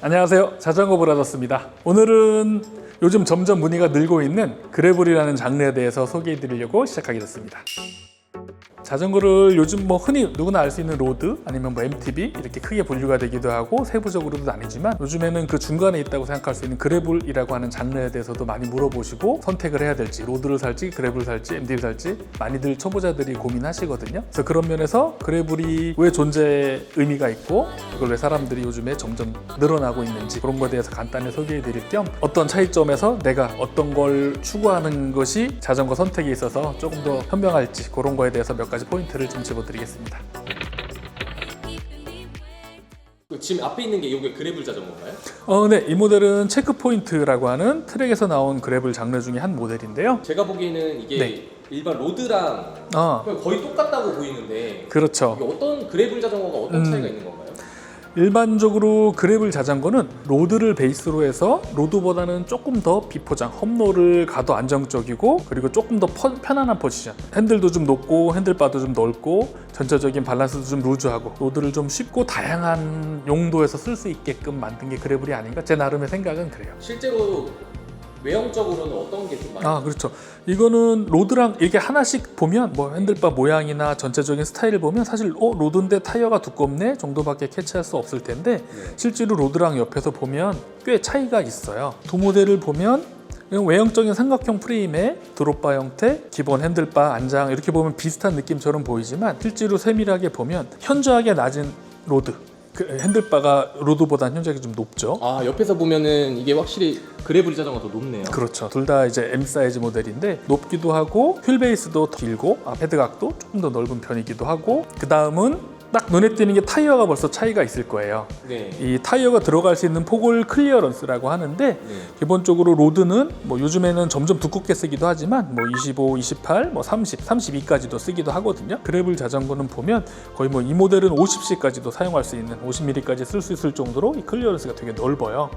안녕하세요, 자전거 브라더스입니다. 오늘은 요즘 점점 문의가 늘고 있는 그래블이라는 장르에 대해서 소개해 드리려고 시작하게 됐습니다. 자전거를 요즘 흔히 누구나 알 수 있는 로드 아니면 MTB 이렇게 크게 분류가 되기도 하고 세부적으로도 나뉘지만 요즘에는 그 중간에 있다고 생각할 수 있는 그래블이라고 하는 장르에 대해서도 많이 물어보시고 선택을 해야 될지 로드를 살지 그래블을 살지 MTB를 살지 많이들 초보자들이 고민하시거든요. 그래서 그런 면에서 그래블이 왜 존재 의미가 있고 그걸 왜 사람들이 요즘에 점점 늘어나고 있는지 그런 거에 대해서 간단히 소개해 드릴 겸 어떤 차이점에서 내가 어떤 걸 추구하는 것이 자전거 선택에 있어서 조금 더 현명할지 그런 거에 대해서 몇 가지 포인트를 좀 집어드리겠습니다. 지금 앞에 있는 게 이게 그래블 자전거인가요? 네, 이 모델은 체크포인트라고 하는 트랙에서 나온 그래블 장르 중에 한 모델인데요. 제가 보기에는 이게 네. 일반 로드랑 거의 똑같다고 보이는데 그렇죠. 이게 어떤 그래블 자전거가 어떤 차이가 있는 건가요? 일반적으로 그래블 자전거는 로드를 베이스로 해서 로드보다는 조금 더 비포장, 험로를 가도 안정적이고 그리고 조금 더 편안한 포지션, 핸들도 좀 높고 핸들바도 좀 넓고 전체적인 밸런스도 좀 루즈하고 로드를 좀 쉽고 다양한 용도에서 쓸 수 있게끔 만든 게 그래블이 아닌가 제 나름의 생각은 그래요. 실제로 외형적으로는 어떤 게 좀 많아요? 그렇죠. 이거는 로드랑 이게 하나씩 보면 핸들바 모양이나 전체적인 스타일을 보면 사실 로드인데 타이어가 두껍네 정도밖에 캐치할 수 없을 텐데 실제로 로드랑 옆에서 보면 꽤 차이가 있어요. 두 모델을 보면 외형적인 삼각형 프레임에 드롭바 형태, 기본 핸들바, 안장 이렇게 보면 비슷한 느낌처럼 보이지만 실제로 세밀하게 보면 현저하게 낮은 로드 핸들바가 로드보다는 현저하게 좀 높죠. 옆에서 보면은 이게 확실히 그래블 자전거가 더 높네요. 그렇죠. 둘 다 이제 M 사이즈 모델인데 높기도 하고 휠 베이스도 더 길고 헤드각도 조금 더 넓은 편이기도 하고 그 다음은 딱 눈에 띄는 게 타이어가 벌써 차이가 있을 거예요. 네. 이 타이어가 들어갈 수 있는 폭을 클리어런스라고 하는데 기본적으로 로드는 요즘에는 점점 두껍게 쓰기도 하지만 25, 28, 30, 32까지도 쓰기도 하거든요. 그래블 자전거는 보면 거의 이 모델은 50c까지도 사용할 수 있는 50mm까지 쓸 수 있을 정도로 이 클리어런스가 되게 넓어요.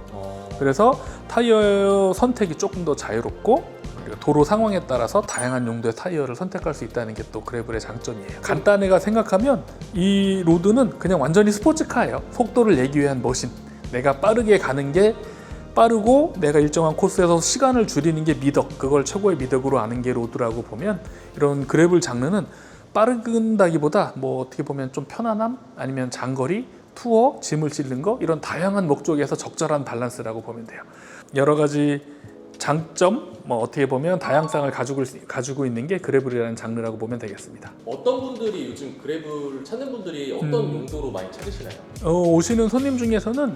그래서 타이어 선택이 조금 더 자유롭고 도로 상황에 따라서 다양한 용도의 타이어를 선택할 수 있다는 게 또 그래블의 장점이에요. 간단히가 생각하면 이 로드는 그냥 완전히 스포츠카예요. 속도를 내기 위한 머신. 내가 빠르게 가는 게 빠르고 내가 일정한 코스에서 시간을 줄이는 게 미덕. 그걸 최고의 미덕으로 아는 게 로드라고 보면 이런 그래블 장르는 빠르다기보다 어떻게 보면 좀 편안함 아니면 장거리 투어, 짐을 싣는 거 이런 다양한 목적에서 적절한 밸런스라고 보면 돼요. 여러 가지 장점, 어떻게 보면 다양성을 가지고 있는 게 그래블이라는 장르라고 보면 되겠습니다. 어떤 분들이 요즘 그래블 찾는 분들이 어떤 용도로 많이 찾으시나요? 오시는 손님 중에서는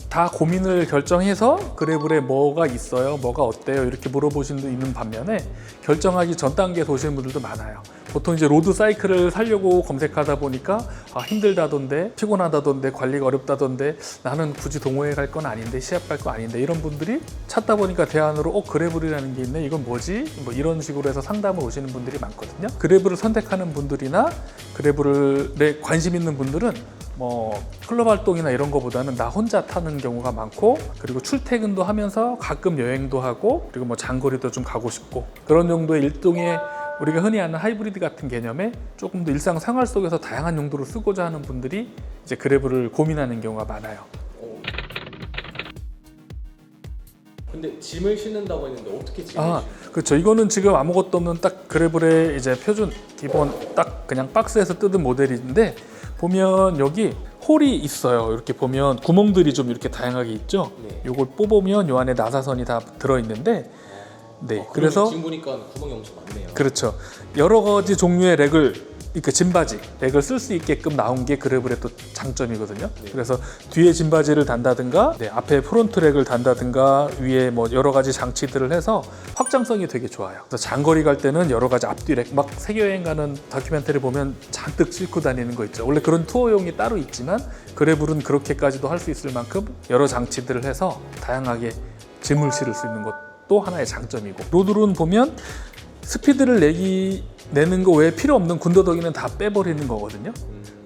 다 고민을 결정해서 그래블에 뭐가 있어요, 뭐가 어때요 이렇게 물어보시는 분도 있는 반면에 결정하기 전 단계에서 오시는 분들도 많아요. 보통 이제 로드 사이클을 사려고 검색하다 보니까 힘들다던데 피곤하다던데 관리가 어렵다던데 나는 굳이 동호회 갈 건 아닌데 시합 갈 건 아닌데 이런 분들이 찾다 보니까 대안으로 그래블이라는 게 있네 이건 뭐지? 이런 식으로 해서 상담을 오시는 분들이 많거든요. 그래블을 선택하는 분들이나 그래블에 관심 있는 분들은 클럽 활동이나 이런 거보다는 나 혼자 타는 경우가 많고 그리고 출퇴근도 하면서 가끔 여행도 하고 그리고 장거리도 좀 가고 싶고 그런 정도의 일종의 우리가 흔히 아는 하이브리드 같은 개념에 조금 더 일상 생활 속에서 다양한 용도로 쓰고자 하는 분들이 이제 그래블을 고민하는 경우가 많아요. 근데 짐을 싣는다고 했는데 어떻게 짐을 싣나요? 그렇죠. 이거는 지금 아무것도 없는 딱 그래블의 이제 표준 기본 딱 그냥 박스에서 뜯은 모델인데 보면 여기 홀이 있어요. 이렇게 보면 구멍들이 좀 이렇게 다양하게 있죠. 이걸 뽑으면 요 안에 나사선이 다 들어 있는데 그래서 지금 보니까 구멍이 엄청 많네요. 그렇죠. 여러 가지 종류의 그러니까 짐바지, 렉을 쓸 수 있게끔 나온 게 그래블의 또 장점이거든요. 그래서 뒤에 짐바지를 단다든가, 앞에 프론트 렉을 단다든가, 위에 여러 가지 장치들을 해서 확장성이 되게 좋아요. 그래서 장거리 갈 때는 여러 가지 앞뒤 렉, 세계 여행 가는 다큐멘터리 보면 잔뜩 싣고 다니는 거 있죠. 원래 그런 투어용이 따로 있지만 그래블은 그렇게까지도 할 수 있을 만큼 여러 장치들을 해서 다양하게 짐을 실을 수 있는 것도 하나의 장점이고 로드론 보면 스피드를 내는 거 외에 필요 없는 군더더기는 다 빼버리는 거거든요.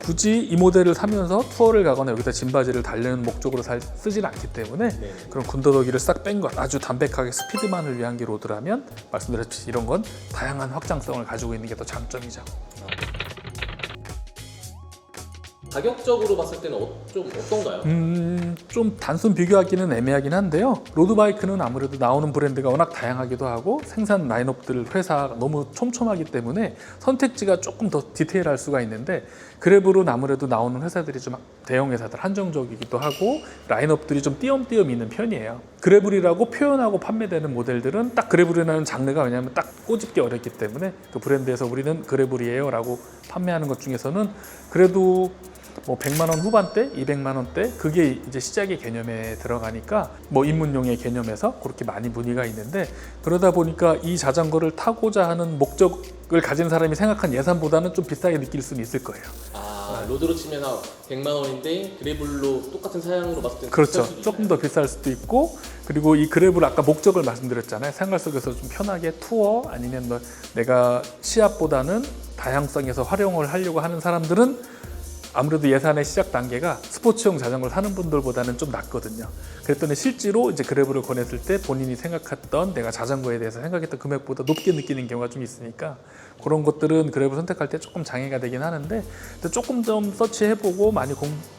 굳이 이 모델을 사면서 투어를 가거나 여기다 짐바지를 달려는 목적으로 쓰지는 않기 때문에 그런 군더더기를 싹 뺀 것 아주 담백하게 스피드만을 위한 게 로드라면 말씀드렸듯이 이런 건 다양한 확장성을 가지고 있는 게 더 장점이죠. 가격적으로 봤을 때는 좀 어떤가요? 좀 단순 비교하기는 애매하긴 한데요. 로드바이크는 아무래도 나오는 브랜드가 워낙 다양하기도 하고 생산 라인업들 회사가 너무 촘촘하기 때문에 선택지가 조금 더 디테일할 수가 있는데, 그래블은 아무래도 나오는 회사들이 좀 대형 회사들 한정적이기도 하고 라인업들이 좀 띄엄띄엄 있는 편이에요. 그래블이라고 표현하고 판매되는 모델들은 딱 그래블이라는 장르가, 왜냐하면 딱 꼬집기 어렵기 때문에 그 브랜드에서 우리는 그래블이에요 라고 판매하는 것 중에서는 그래도 뭐 100만 원 후반대, 200만 원대, 그게 이제 시작의 개념에 들어가니까 뭐 입문용의 개념에서 그렇게 많이 문의가 있는데, 그러다 보니까 이 자전거를 타고자 하는 목적을 가진 사람이 생각한 예산보다는 좀 비싸게 느낄 수는 있을 거예요. 로드로 치면 100만 원인데 그래블로 똑같은 사양으로 봤을 때 그렇죠. 조금 더 비쌀 수도 있고, 그리고 이 그래블 아까 목적을 말씀드렸잖아요. 생활 속에서 좀 편하게 투어 아니면 뭐 내가 시합보다는 다양성에서 활용을 하려고 하는 사람들은 아무래도 예산의 시작 단계가 스포츠용 자전거를 사는 분들보다는 좀 낮거든요. 그랬더니 실제로 이제 그래블을 권했을 때 본인이 생각했던, 내가 자전거에 대해서 생각했던 금액보다 높게 느끼는 경우가 좀 있으니까 그런 것들은 그래블 선택할 때 조금 장애가 되긴 하는데, 조금 좀 서치해보고 많이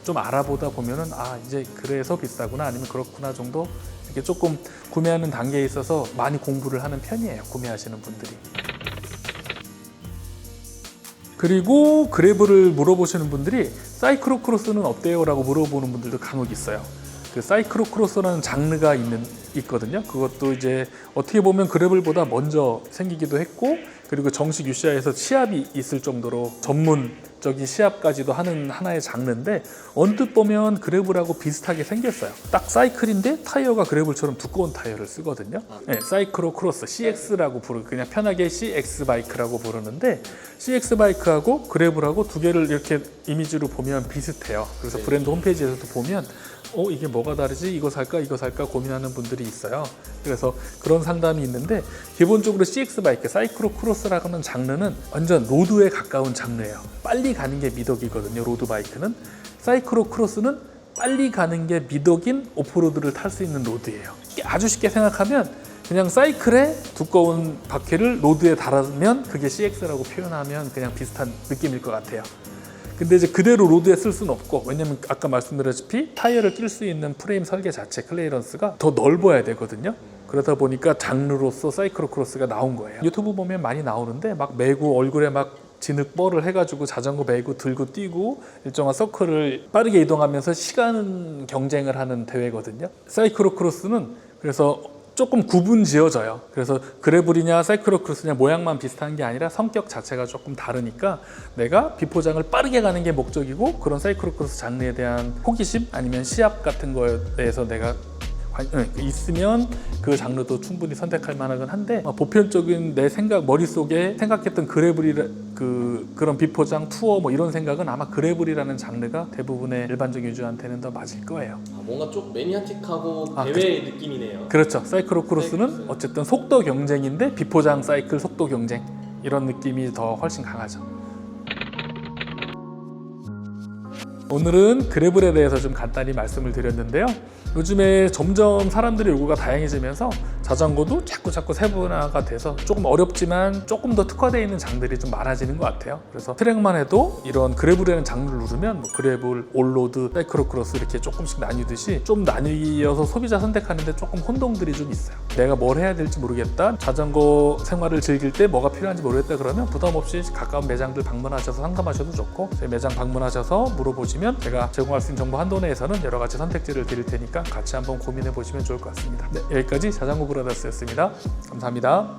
좀 알아보다 보면은 이제 그래서 비싸구나 아니면 그렇구나 정도, 이렇게 조금 구매하는 단계에 있어서 많이 공부를 하는 편이에요, 구매하시는 분들이. 그리고 그래블을 물어보시는 분들이 사이클로크로스는 어때요? 라고 물어보는 분들도 간혹 있어요. 그 사이클로크로스라는 장르가 있거든요. 그것도 이제 어떻게 보면 그래블보다 먼저 생기기도 했고, 그리고 정식 UCI에서 시합이 있을 정도로 전문적인 시합까지도 하는 하나의 장르인데, 언뜻 보면 그래블하고 비슷하게 생겼어요. 딱 사이클인데 타이어가 그래블처럼 두꺼운 타이어를 쓰거든요. 네, 사이클로 크로스, CX라고 그냥 편하게 CX 바이크라고 부르는데, CX 바이크하고 그래블하고 두 개를 이렇게 이미지로 보면 비슷해요. 그래서 브랜드 홈페이지에서도 보면 이게 뭐가 다르지? 이거 살까 고민하는 분들이 있어요. 그래서 그런 상담이 있는데, 기본적으로 CX 바이크, 사이클로 크로스라고 하는 장르는 완전 로드에 가까운 장르예요. 빨리 가는 게 미덕이거든요, 로드 바이크는. 사이클로 크로스는 빨리 가는 게 미덕인 오프로드를 탈 수 있는 로드예요. 아주 쉽게 생각하면 그냥 사이클에 두꺼운 바퀴를 로드에 달으면 그게 CX라고 표현하면 그냥 비슷한 느낌일 것 같아요. 근데 이제 그대로 로드에 쓸 수는 없고, 왜냐면 아까 말씀드렸다시피 타이어를 낄 수 있는 프레임 설계 자체 클리어런스가 더 넓어야 되거든요. 그러다 보니까 장르로서 사이클로크로스가 나온 거예요. 유튜브 보면 많이 나오는데 막 메고 얼굴에 막 진흙 뻘을 해가지고 자전거 메고 들고 뛰고 일정한 서클을 빠르게 이동하면서 시간 경쟁을 하는 대회거든요. 사이클로크로스는 그래서 조금 구분 지어져요. 그래서 그래블이냐 사이클로크로스냐 모양만 비슷한 게 아니라 성격 자체가 조금 다르니까, 내가 비포장을 빠르게 가는 게 목적이고 그런 사이클로크로스 장르에 대한 호기심 아니면 시합 같은 거에 대해서 내가 있으면 그 장르도 충분히 선택할 만하긴 한데, 보편적인 내 머릿속에 생각했던 그런 비포장 투어 뭐 이런 생각은 아마 그래블이라는 장르가 대부분의 일반적 유저한테는 더 맞을 거예요. 뭔가 좀 매니아틱하고 대회 느낌이네요. 그렇죠. 사이클로크로스는 어쨌든 속도 경쟁인데 비포장 사이클 속도 경쟁, 이런 느낌이 더 훨씬 강하죠. 오늘은 그래블에 대해서 좀 간단히 말씀을 드렸는데요. 요즘에 점점 사람들의 요구가 다양해지면서 자전거도 자꾸 세분화가 돼서 조금 어렵지만 조금 더 특화되어 있는 장르들이 좀 많아지는 것 같아요. 그래서 트랙만 해도 이런 그래블이라는 장르를 누르면 뭐 그래블, 올로드, 사이클로크로스 이렇게 조금씩 나뉘듯이 좀 나뉘어서 소비자 선택하는데 조금 혼동들이 좀 있어요. 내가 뭘 해야 될지 모르겠다, 자전거 생활을 즐길 때 뭐가 필요한지 모르겠다 그러면 부담 없이 가까운 매장들 방문하셔서 상담하셔도 좋고, 저희 매장 방문하셔서 물어보시면 제가 제공할 수 있는 정보 한도 내에서는 여러 가지 선택지를 드릴 테니까 같이 한번 고민해 보시면 좋을 것 같습니다. 네, 여기까지 자전거 브라더스였습니다. 감사합니다.